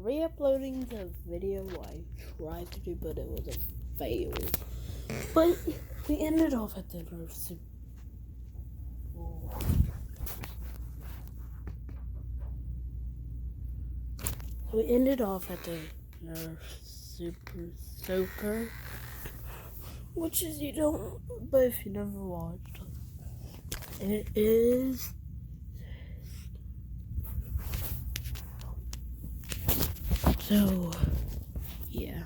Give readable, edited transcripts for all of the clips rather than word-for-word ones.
re-uploading the video I tried to do, but it was a fail. But we ended off at the nerf super. We ended off at the nerf super soaker, which is but if you never watched, it is. So, yeah.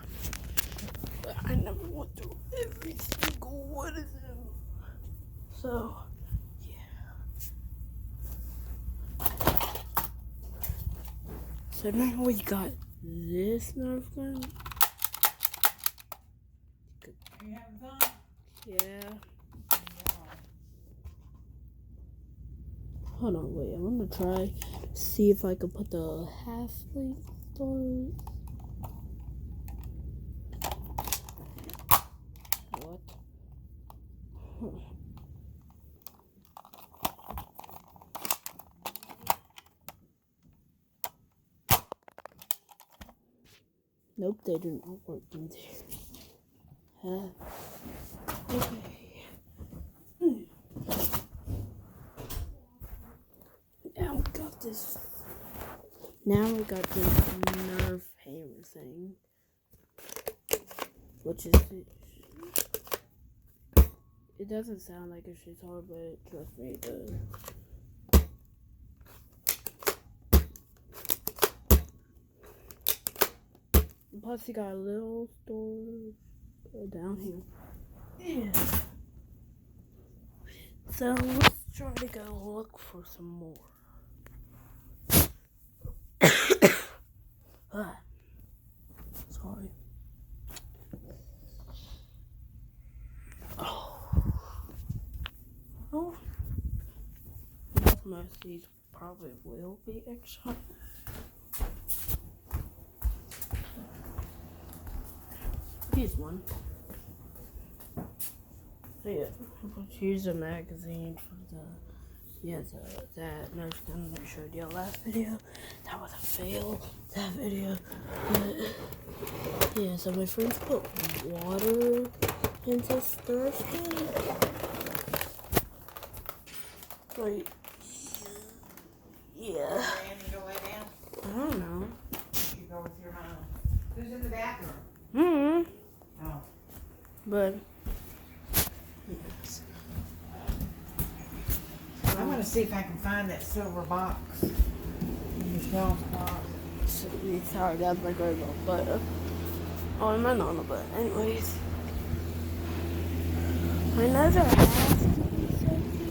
But I never went through every single one of them. So, yeah. So now we got this nerf gun. Are you having fun? Yeah. Hold on, wait. I'm gonna try to see if I can put the half-length stars. What? Nope, they do not work in there. Okay. Now we got this nerf hammer thing, which is it doesn't sound like a shit's hard, but trust me, it does. Plus, you got a little storage down here. Yeah. So let's try to go look for some more. Sorry. Oh. Most of these probably will be extra. Here's one. So yeah, let's use a magazine for that nerf gun I showed you last video. That was a fail, that video. But yeah, so my friends put water into nerf gun. Wait. Yeah. Randy, go lay down? I don't know. You go with your mom. Who's in the bathroom? Oh. But yes. I'm gonna see if I can find that silver box. Michelle's box. sorry, that's my grandma, but or my nonna, but anyways. I know there has to be something.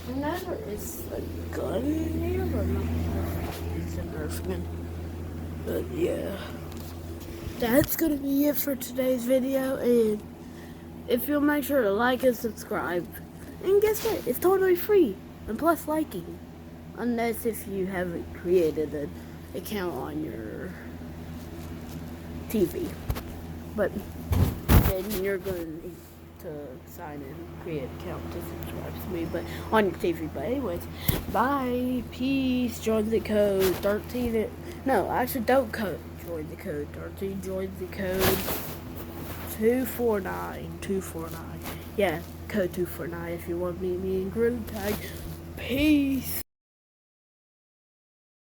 I know there is a gun in here, but I'm not sure if it's a nerf gun. But yeah, that's gonna be it for today's video. And if you'll make sure to like and subscribe, and guess what? It's totally free, and plus liking, unless if you haven't created an account on your TV. But then you're gonna need to sign in, create an account to subscribe to me, but on your TV. But anyways, bye, peace. Join the code 13. No, actually, don't join the code 13. Join the code 249. Yeah, code 249 if you want to meet me in Grid Tag. Peace.